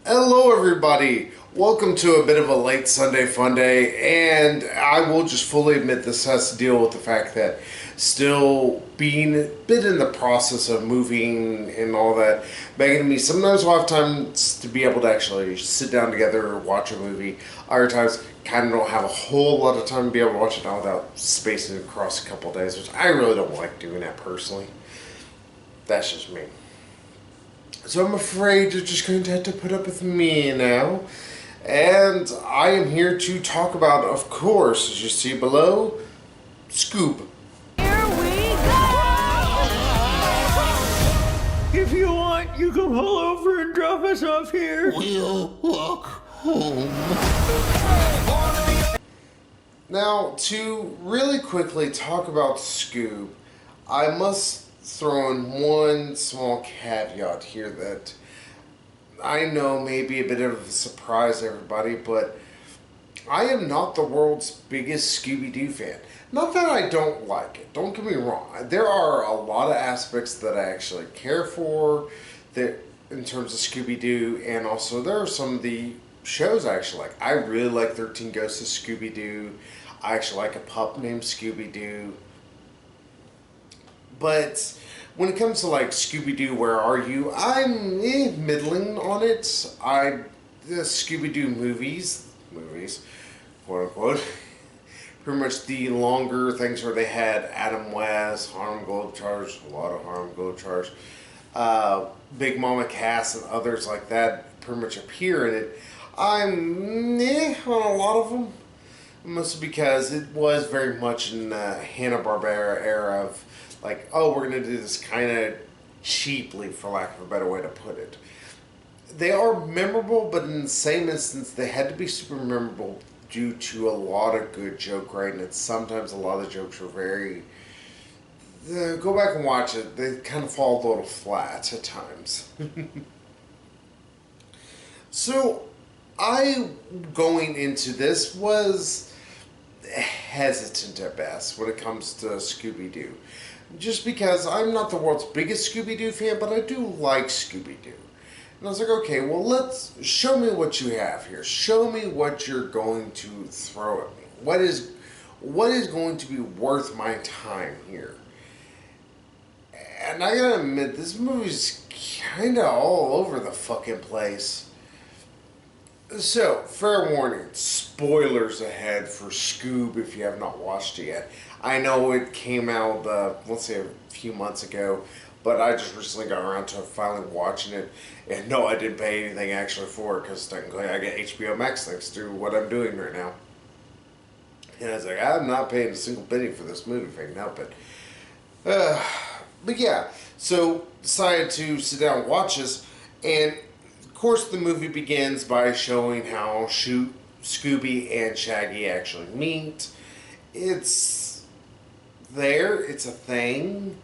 Hello, everybody. Welcome to a bit of a late Sunday Funday, and I will just fully admit this has to deal with the fact that still being a bit in the process of moving and all that, making me sometimes we'll have time to be able to actually sit down together or watch a movie. Other times, kind of don't have a whole lot of time to be able to watch it now without spacing it across a couple days, which I really don't like doing that personally. That's just me. So I'm afraid you're just going to have to put up with me now. And I am here to talk about, of course, as you see below, Scoob. Here we go! If you want, you can pull over and drop us off here. We'll walk home. Now, to really quickly talk about Scoob, I must throw in one small caveat here that I know may be a bit of a surprise to everybody, but I am not the world's biggest Scooby-Doo fan. Not that I don't like it, don't get me wrong. There are a lot of aspects that I actually care for that in terms of Scooby-Doo, and also there are some of the shows I actually like. I really like 13 Ghosts of Scooby-Doo. I actually like a pup named Scooby-Doo. But when it comes to like Scooby-Doo, Where Are You? I'm middling on it. The Scooby-Doo movies, quote unquote, pretty much the longer things where they had Adam West, Harlem Globetrotters, a lot of Harlem Globetrotters, Big Mama Cass, and others like that pretty much appear in it. I'm on a lot of them, mostly because it was very much in the Hanna-Barbera era of like, oh, we're going to do this kind of cheaply, for lack of a better way to put it. They are memorable, but in the same instance, they had to be super memorable due to a lot of good joke writing, and sometimes a lot of jokes were very... go back and watch it. They kind of fall a little flat at times. So, I, going into this, was hesitant at best when it comes to Scooby-Doo. Just because I'm not the world's biggest Scooby-Doo fan, but I do like Scooby-Doo. And I was like, okay, well, show me what you have here. Show me what you're going to throw at me. What is going to be worth my time here? And I gotta admit, this movie's kinda all over the fucking place. So, fair warning, spoilers ahead for Scoob if you have not watched it yet. I know it came out, let's say a few months ago, but I just recently got around to finally watching it. And no, I didn't pay anything actually for it, because technically I get HBO Max thanks to what I'm doing right now. And I was like, I'm not paying a single penny for this movie if I can help it. But yeah, so decided to sit down and watch this, and of course the movie begins by showing how Scooby and Shaggy actually meet. It's it's a thing.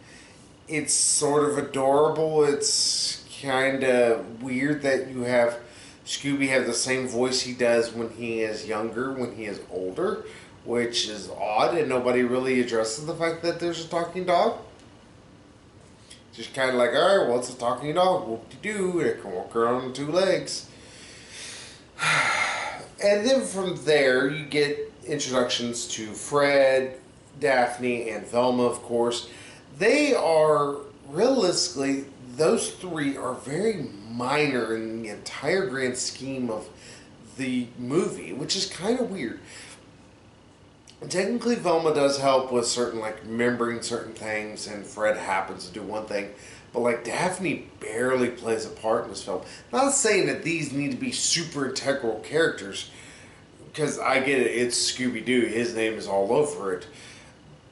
It's sort of adorable. It's kind of weird that you have Scooby have the same voice he does when he is younger, when he is older, which is odd, and nobody really addresses the fact that there's a talking dog. Just kind of like, alright, well, it's a talking dog. Whoop-de-doo. It can walk around on two legs. And then from there, you get introductions to Fred, Daphne, and Velma, of course. They are, realistically, those three are very minor in the entire grand scheme of the movie, which is kind of weird. Technically, Velma does help with certain, like, remembering certain things, and Fred happens to do one thing, but, like, Daphne barely plays a part in this film. Not saying that these need to be super integral characters, because I get it, it's Scooby-Doo, his name is all over it.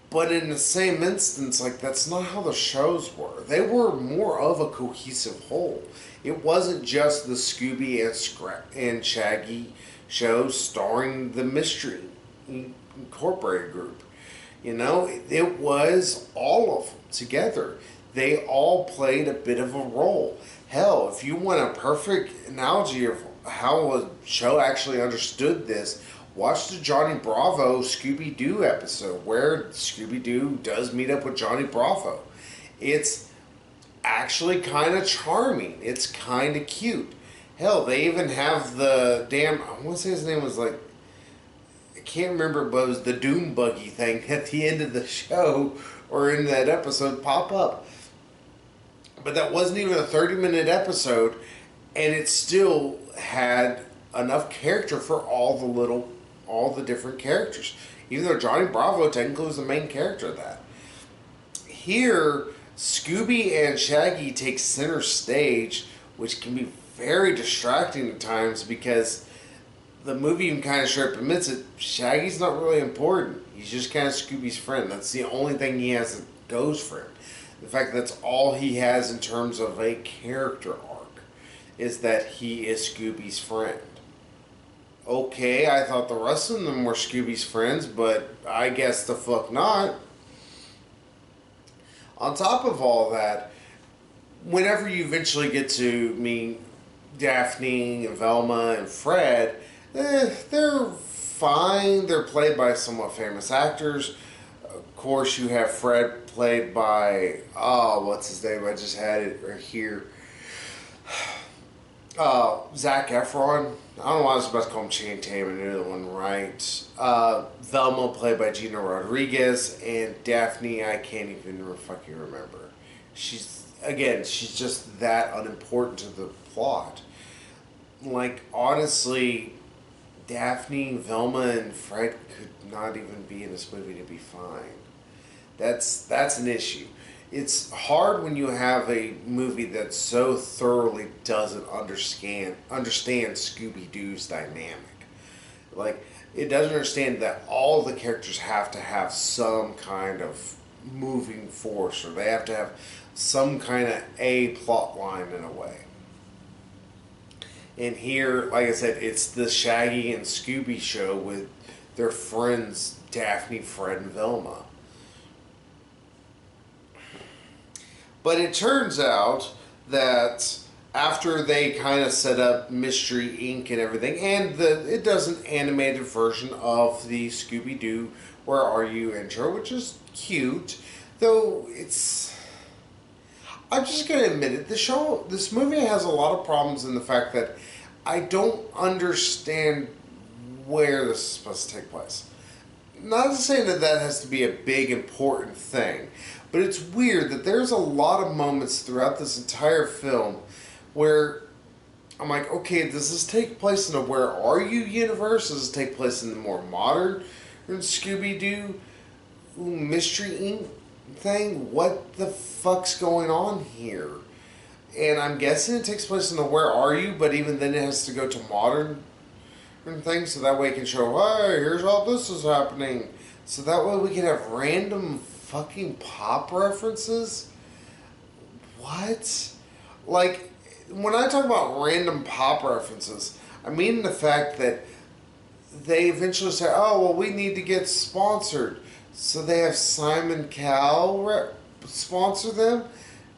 But in the same instance, like, that's not how the shows were. They were more of a cohesive whole. It wasn't just the Scooby and Shaggy show starring the Mystery Incorporated group. You know, it was all of them together. They all played a bit of a role. Hell, if you want a perfect analogy of how a show actually understood this, watch the Johnny Bravo Scooby-Doo episode where Scooby-Doo does meet up with Johnny Bravo. It's actually kind of charming. It's kind of cute. Hell, they even have the damn, I want to say his name was like, I can't remember, but it was the Doom Buggy thing at the end of the show or in that episode pop up. But that wasn't even a 30-minute episode, and it still had enough character for all the different characters. Even though Johnny Bravo technically was the main character of that. Here, Scooby and Shaggy take center stage, which can be very distracting at times because the movie even kind of straight up admits it. Shaggy's not really important. He's just kind of Scooby's friend. That's the only thing he has that goes for him. The fact that's all he has in terms of a character arc is that he is Scooby's friend. Okay, I thought the rest of them were Scooby's friends, but I guess the fuck not. On top of all that, whenever you eventually get to meet Daphne and Velma and Fred, they're fine. They're played by somewhat famous actors. Of course, you have Fred played by, what's his name? I just had it right here. Zac Efron. I don't know why I was about to call him Channing Tatum, I knew the one right. Velma played by Gina Rodriguez, and Daphne, I can't even fucking remember. She's just that unimportant to the plot. Like, honestly, Daphne, Velma, and Fred could not even be in this movie to be fine. That's an issue. It's hard when you have a movie that so thoroughly doesn't understand Scooby-Doo's dynamic. Like, it doesn't understand that all the characters have to have some kind of moving force, or they have to have some kind of a plot line in a way. And here, like I said, it's the Shaggy and Scooby show with their friends Daphne, Fred, and Velma. But it turns out that after they kind of set up Mystery Inc. and everything, and it does an animated version of the Scooby-Doo Where Are You intro, which is cute, though I'm just going to admit it, this movie has a lot of problems in the fact that I don't understand where this is supposed to take place. Not to say that has to be a big important thing, but it's weird that there's a lot of moments throughout this entire film where I'm like, okay, does this take place in a Where Are You universe? Does this take place in the more modern Scooby-Doo Mystery Inc. thing? What the fuck's going on here? And I'm guessing it takes place in the Where Are You, but even then it has to go to modern things, so that way it can show, hey, here's all this is happening. So that way we can have random fucking pop references? What? Like, when I talk about random pop references, I mean the fact that they eventually say, oh, well, we need to get sponsored. So they have Simon Cowell sponsor them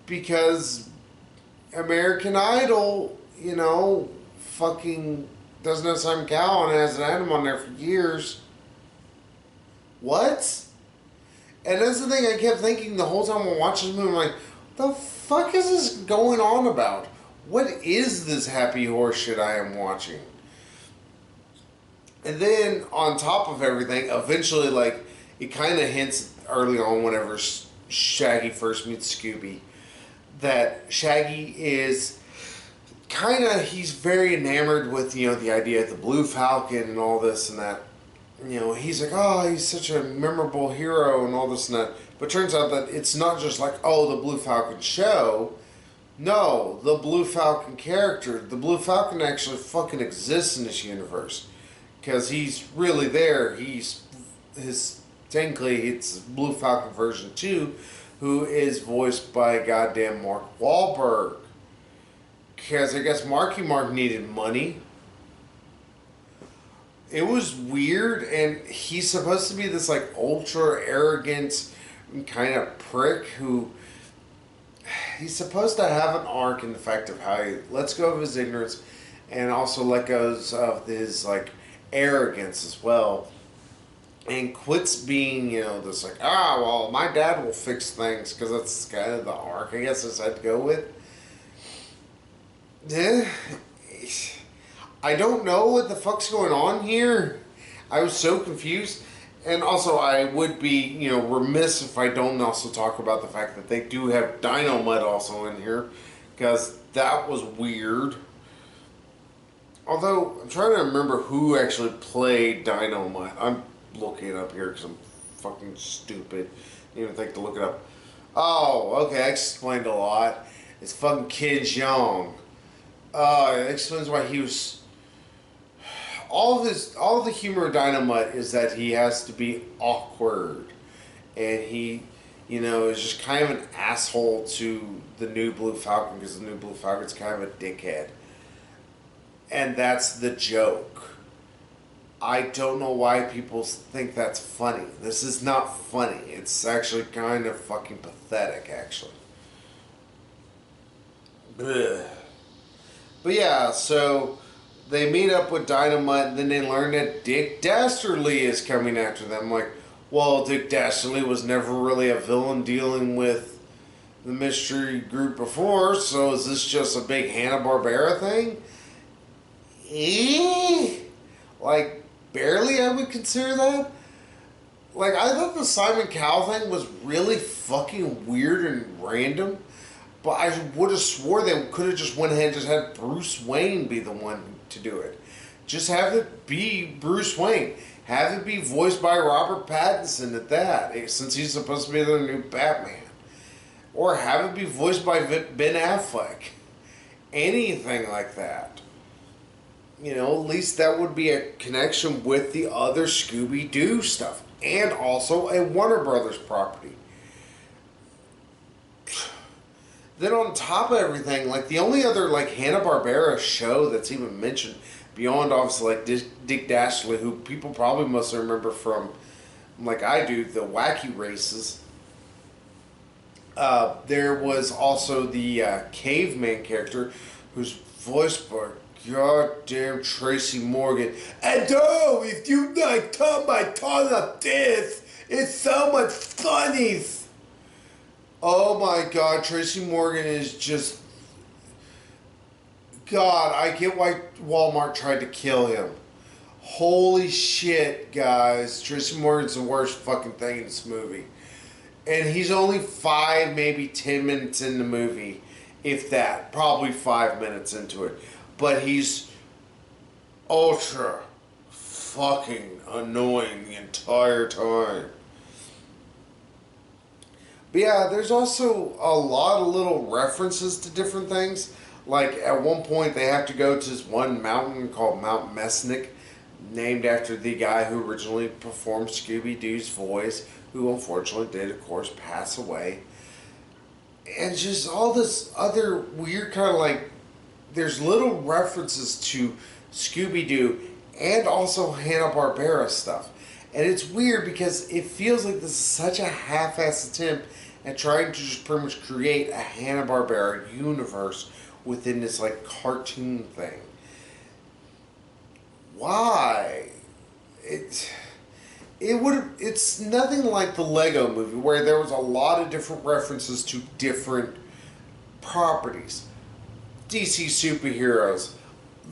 because American Idol, fucking doesn't have Simon Cowell and has had him on there for years. What? And that's the thing I kept thinking the whole time I'm watching this movie. I'm like, the fuck is this going on about? What is this happy horse shit I am watching? And then, on top of everything, eventually, like, it kind of hints early on whenever Shaggy first meets Scooby that Shaggy is he's very enamored with, the idea of the Blue Falcon and all this and that. He's like, oh, he's such a memorable hero and all this and that. But turns out that it's not just like, oh, the Blue Falcon show. No, the Blue Falcon character. The Blue Falcon actually fucking exists in this universe. Because he's really there. Technically, it's Blue Falcon version 2, who is voiced by goddamn Mark Wahlberg. Because I guess Marky Mark needed money. It was weird, and he's supposed to be this, like, ultra arrogant kind of prick who... He's supposed to have an arc in the fact of how he lets go of his ignorance and also let go of his, like, arrogance as well. And quits being, this, like, well, my dad will fix things, because that's kind of the arc, I guess, I'd go with. Yeah, I don't know what the fuck's going on here. I was so confused. And also, I would be, remiss if I don't also talk about the fact that they do have Dynamite also in here. Because that was weird. Although, I'm trying to remember who actually played Dynamite. I'm looking it up here because I'm fucking stupid. Didn't even think to look it up. Oh, okay, that explained a lot. It's fucking Kid Jeong. It explains why he was... All of the humor of Dynamite is that he has to be awkward. And he, is just kind of an asshole to the new Blue Falcon because the new Blue Falcon's kind of a dickhead. And that's the joke. I don't know why people think that's funny. This is not funny. It's actually kind of fucking pathetic, actually. Ugh. But yeah, so they meet up with Dynamite, and then they learn that Dick Dastardly is coming after them. Like, well, Dick Dastardly was never really a villain dealing with the mystery group before, so is this just a big Hanna-Barbera thing? Like, barely I would consider that. Like, I thought the Simon Cowell thing was really fucking weird and random, but I would have swore they could have just went ahead and just had Bruce Wayne be the one to do it. Just have it be Bruce Wayne. Have it be voiced by Robert Pattinson at that, since he's supposed to be the new Batman. Or have it be voiced by Ben Affleck. Anything like that. At least that would be a connection with the other Scooby-Doo stuff. And also a Warner Brothers property. Then on top of everything, like the only other like Hanna-Barbera show that's even mentioned, beyond obviously like Dick Dastardly, who people probably mostly remember from, like I do, the Wacky Races. There was also the caveman character, who's voiced by goddamn Tracy Morgan. And oh, if you like turn my tongue of this, it's so much funny. Oh my god, Tracy Morgan is just... God, I get why Walmart tried to kill him. Holy shit, guys. Tracy Morgan's the worst fucking thing in this movie. And he's only 5, maybe 10 minutes in the movie. If that. Probably 5 minutes into it. But he's ultra fucking annoying the entire time. But yeah, there's also a lot of little references to different things. Like at one point they have to go to this one mountain called Mount Mesnick, named after the guy who originally performed Scooby-Doo's voice, who unfortunately did, of course, pass away. And just all this other weird kind of like, there's little references to Scooby-Doo and also Hanna-Barbera stuff. And it's weird because it feels like this is such a half-assed attempt at trying to just pretty much create a Hanna-Barbera universe within this like cartoon thing. Why? It's nothing like the Lego Movie, where there was a lot of different references to different properties. DC superheroes,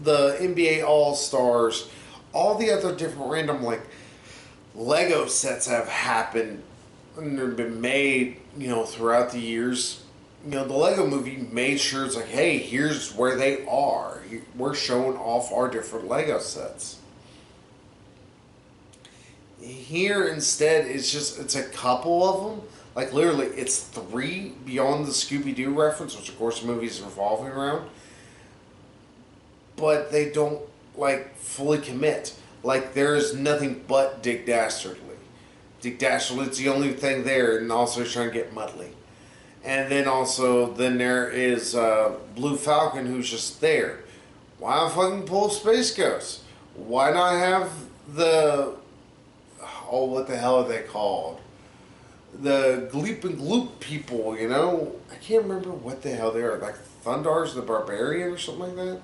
the NBA All-Stars, all the other different random like Lego sets have happened and have been made, throughout the years. The Lego Movie made sure it's like, hey, here's where they are. We're showing off our different Lego sets. Here, instead, it's a couple of them. Like, literally, it's 3 beyond the Scooby-Doo reference, which, of course, the movie is revolving around. But they don't, like, fully commit. Like, there's nothing but Dick Dastardly. Dick Dastardly's the only thing there, and also he's trying to get Muttley. And then there is Blue Falcon, who's just there. Why not fucking pull Space Ghost? Why not have the... Oh, what the hell are they called? The Gleep and Gloop people, I can't remember what the hell they are. Like Thundar's the Barbarian or something like that?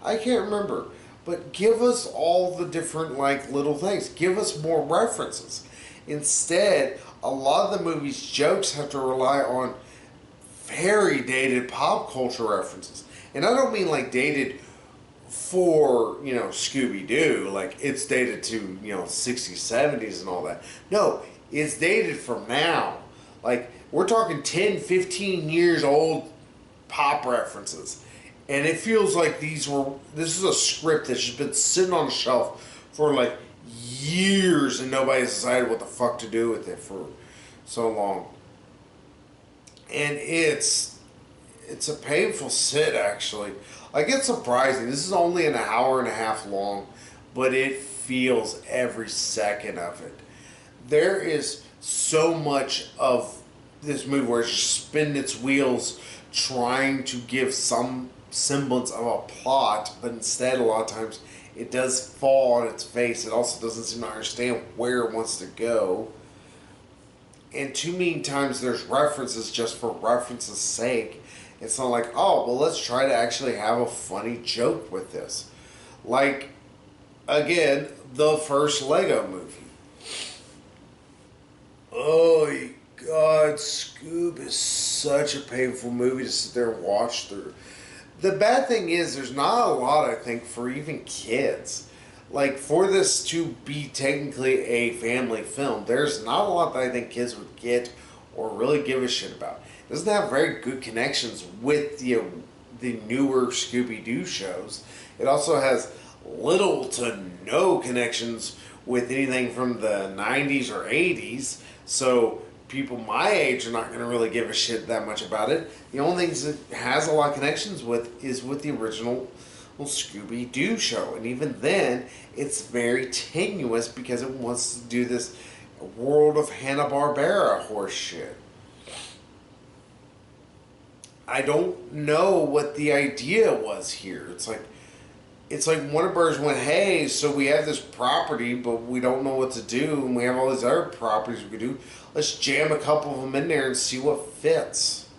I can't remember. But give us all the different, like, little things. Give us more references. Instead, a lot of the movie's jokes have to rely on very dated pop culture references. And I don't mean, like, dated for, Scooby-Doo, like, it's dated to, 60s, 70s and all that. No, it's dated from now. Like, we're talking 10, 15 years old pop references. And it feels like this is a script that's just been sitting on the shelf for, like, years and nobody's decided what the fuck to do with it for so long. And it's a painful sit, actually. Like, it's surprising. This is only an hour and a half long, but it feels every second of it. There is so much of this movie where it's just spinning its wheels trying to give some semblance of a plot, but instead, a lot of times, it does fall on its face. It also doesn't seem to understand where it wants to go. And too many times there's references just for reference's sake. It's not like, oh, well, let's try to actually have a funny joke with this. Like, again, the first Lego movie. Oh, God, Scoob is such a painful movie to sit there and watch through. The bad thing is, there's not a lot, I think, for even kids. Like, for this to be technically a family film, there's not a lot that I think kids would get or really give a shit about. It doesn't have very good connections with the newer Scooby-Doo shows. It also has little to no connections with anything from the 90s or 80s. So people my age are not going to really give a shit that much about it. The only things it has a lot of connections with is with the original Scooby-Doo show. And even then, it's very tenuous because it wants to do this World of Hanna-Barbera horse shit. I don't know what the idea was here. It's like Warner Bros. Went, hey, so we have this property, but we don't know what to do, and we have all these other properties we could do. Let's jam a couple of them in there and see what fits.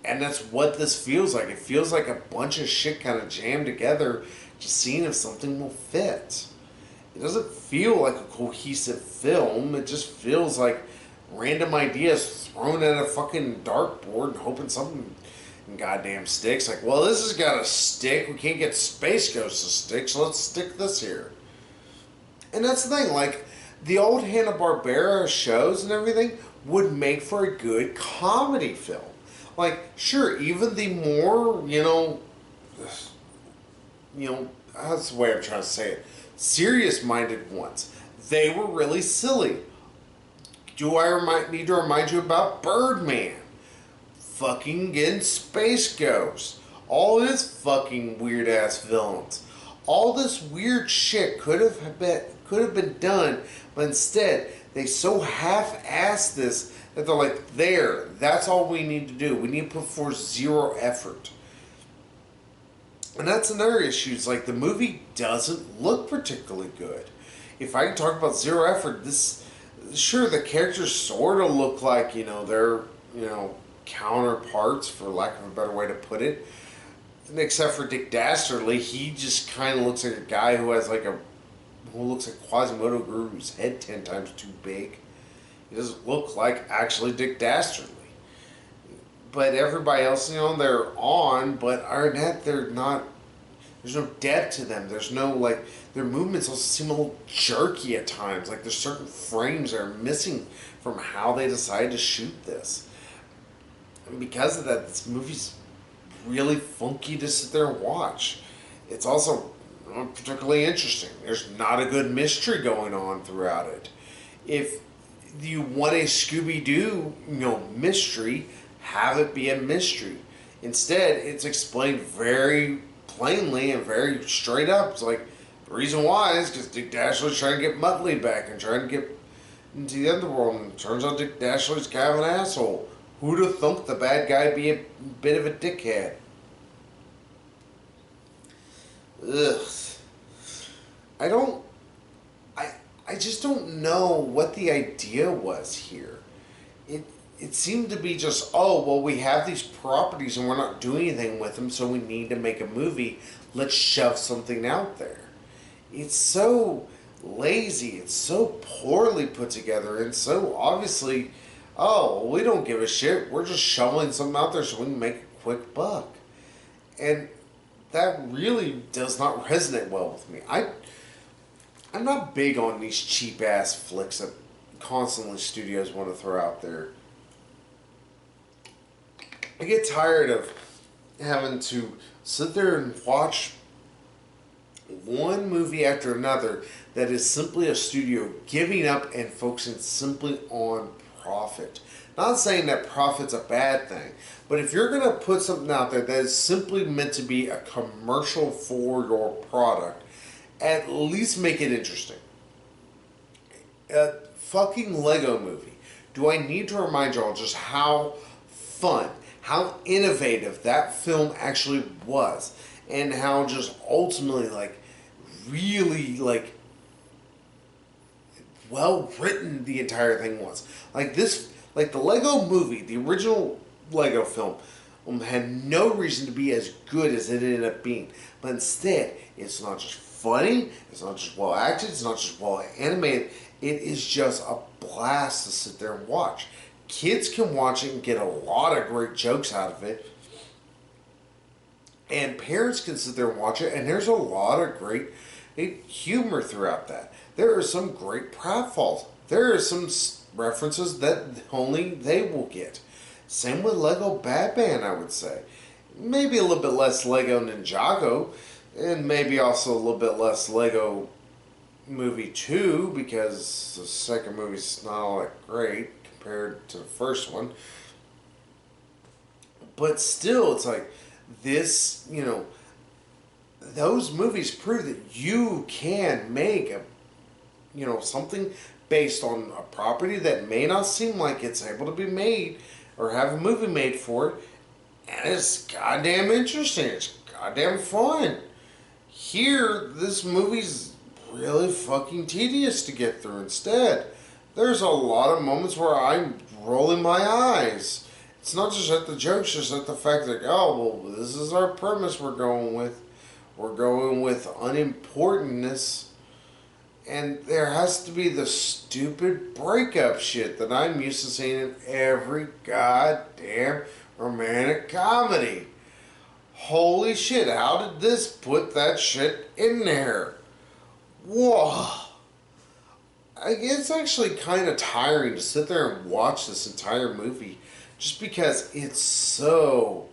And that's what this feels like. It feels like a bunch of shit kind of jammed together, just seeing if something will fit. It doesn't feel like a cohesive film. It just feels like random ideas thrown at a fucking dartboard and hoping something goddamn sticks. Like, well, this has got to stick. We can't get Space Ghost to stick, so let's stick this here. And that's the thing. Like, the old Hanna-Barbera shows and everything would make for a good comedy film. Like, sure, even the more, that's the way I'm trying to say it, serious-minded ones, they were really silly. Do I need to remind you about Birdman? Fucking getting Space Ghost. All his fucking weird-ass villains. All this weird shit could have been done, but instead, they so half-assed this that they're like, that's all we need to do. We need to put forth zero effort. And that's another issue. It's like, the movie doesn't look particularly good. If I can talk about zero effort, sure, the characters sort of look like, they're, counterparts, for lack of a better way to put it. And except for Dick Dastardly, he just kind of looks like a guy who looks like Quasimodo grew his head 10 times too big. He doesn't look like actually Dick Dastardly. But everybody else, they're on, but Arnett, they're not. There's no depth to them. There's no, their movements also seem a little jerky at times. Like, there's certain frames that are missing from how they decided to shoot this. And because of that, this movie's really funky to sit there and watch. It's also not particularly interesting. There's not a good mystery going on throughout it. If you want a Scooby-Doo, mystery, have it be a mystery. Instead, it's explained very plainly and very straight up. It's like, the reason why is because Dick Dastardly's trying to get Muttley back and trying to get into the underworld, and it turns out Dick Dastardly's kind of an asshole. Who'd have thunk the bad guy be a bit of a dickhead? Ugh. I just don't know what the idea was here. It seemed to be just, we have these properties and we're not doing anything with them, so we need to make a movie. Let's shove something out there. It's so lazy. It's so poorly put together, and so obviously, we don't give a shit. We're just shoveling something out there so we can make a quick buck. And that really does not resonate well with me. I'm not big on these cheap ass flicks that constantly studios want to throw out there. I get tired of having to sit there and watch one movie after another that is simply a studio giving up and focusing simply on profit. Not saying that profit's a bad thing, but if you're going to put something out there that is simply meant to be a commercial for your product, at least make it interesting. A fucking Lego movie. Do I need to remind y'all just how fun, how innovative that film actually was, and how just ultimately, like, really, like, well written the entire thing was. Like this, like the Lego movie, the original Lego film, had no reason to be as good as it ended up being. But instead, it's not just funny, it's not just well acted, it's not just well animated. It is just a blast to sit there and watch. Kids can watch it and get a lot of great jokes out of it. And parents can sit there and watch it, and there's a lot of great humor throughout that. There are some great pratfalls. There are some references that only they will get. Same with Lego Batman, I would say. Maybe a little bit less Lego Ninjago, and maybe also a little bit less Lego Movie 2, because the second movie's not all that great compared to the first one. But still, it's like, this, you know, those movies prove that you can make a, you know, something based on a property that may not seem like it's able to be made or have a movie made for it, and it's goddamn interesting. It's goddamn fun. Here, this movie's really fucking tedious to get through. Instead, there's a lot of moments where I'm rolling my eyes. It's not just at the jokes, just at the fact that, oh, well, this is our premise we're going with. We're going with unimportantness. And there has to be the stupid breakup shit that I'm used to seeing in every goddamn romantic comedy. Holy shit, how did this put that shit in there? Whoa. It's actually kind of tiring to sit there and watch this entire movie just because it's so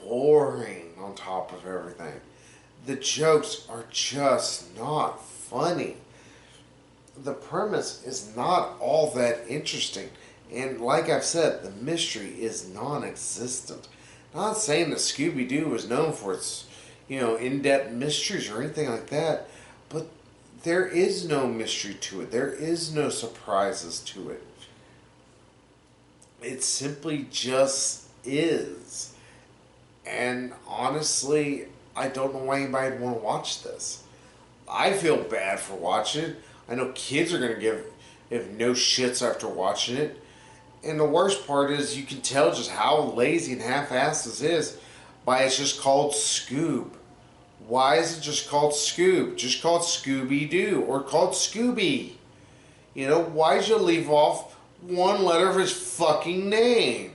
boring on top of everything. The jokes are just not funny. The premise is not all that interesting. And like I've said, the mystery is non-existent. Not saying that Scooby-Doo is known for its, you know, in-depth mysteries or anything like that, but there is no mystery to it. There is no surprises to it. It simply just is. And honestly, I don't know why anybody would want to watch this. I feel bad for watching it. I know kids are going to give no shits after watching it. And the worst part is you can tell just how lazy and half-assed this is by it's just called Scoob. Why is it just called Scoob? Just called Scooby-Doo or called Scooby. You know, why'd you leave off one letter of his fucking name?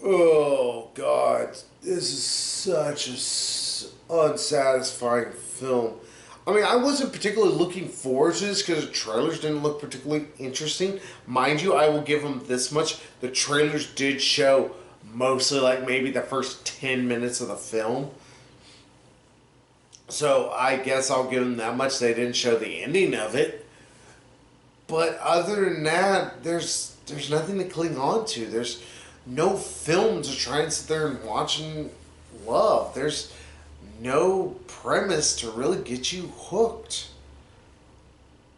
Oh, God. This is such a unsatisfying film. I mean, I wasn't particularly looking forward to this because the trailers didn't look particularly interesting. Mind you, I will give them this much. The trailers did show mostly like maybe the first 10 minutes of the film. So I guess I'll give them that much. They didn't show the ending of it. But other than that, there's nothing to cling on to. There's no film to try and sit there and watch and love. There's no premise to really get you hooked.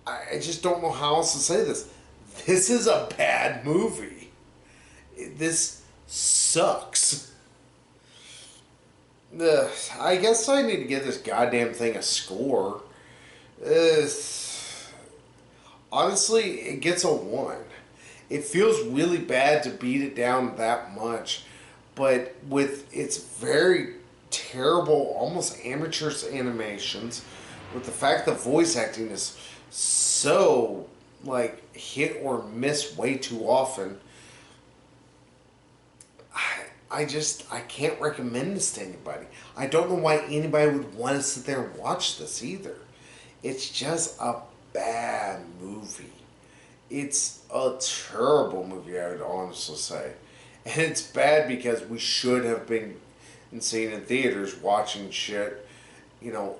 I just don't know how else to say this. This is a bad movie. This sucks. I guess I need to give this goddamn thing a score. Honestly, it gets a 1. It feels really bad to beat it down that much, but with its very terrible, almost amateurish animations, with the fact that voice acting is so, like, hit or miss way too often, I can't recommend this to anybody. I don't know why anybody would want to sit there and watch this either. It's just a bad movie. It's a terrible movie, I would honestly say. And it's bad because we should have been seeing in theaters watching shit, you know,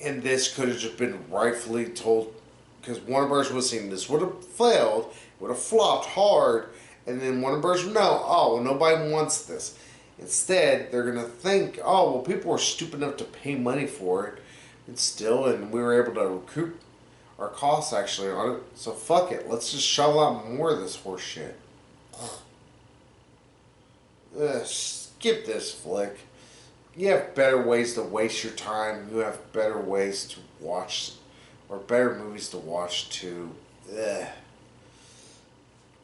and this could have just been rightfully told, because Warner Bros. Was saying this would have failed, would have flopped hard, and then Warner Bros. Would know, oh, well, nobody wants this. Instead, they're going to think, oh, well, people were stupid enough to pay money for it, and we were able to recoup our costs actually on it. So fuck it, let's just shell out more of this horse shit. Skip this flick. You have better ways to waste your time. You have better ways to watch, or better movies to watch too. Ugh.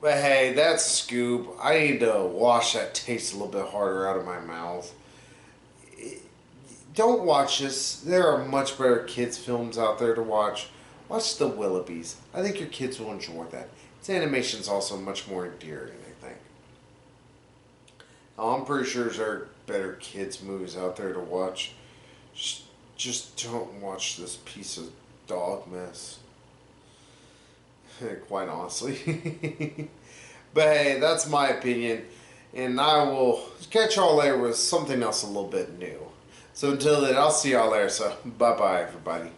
But hey, that's Scoob. I need to wash that taste a little bit harder out of my mouth. Don't watch this. There are much better kids' films out there to watch. Watch The Willoughbys. I think your kids will enjoy that. Its animation is also much more endearing, I think. I'm pretty sure there are better kids' movies out there to watch. Just don't watch this piece of dog mess. Quite honestly. But hey, that's my opinion. And I will catch y'all later with something else a little bit new. So until then, I'll see y'all later. So bye-bye, everybody.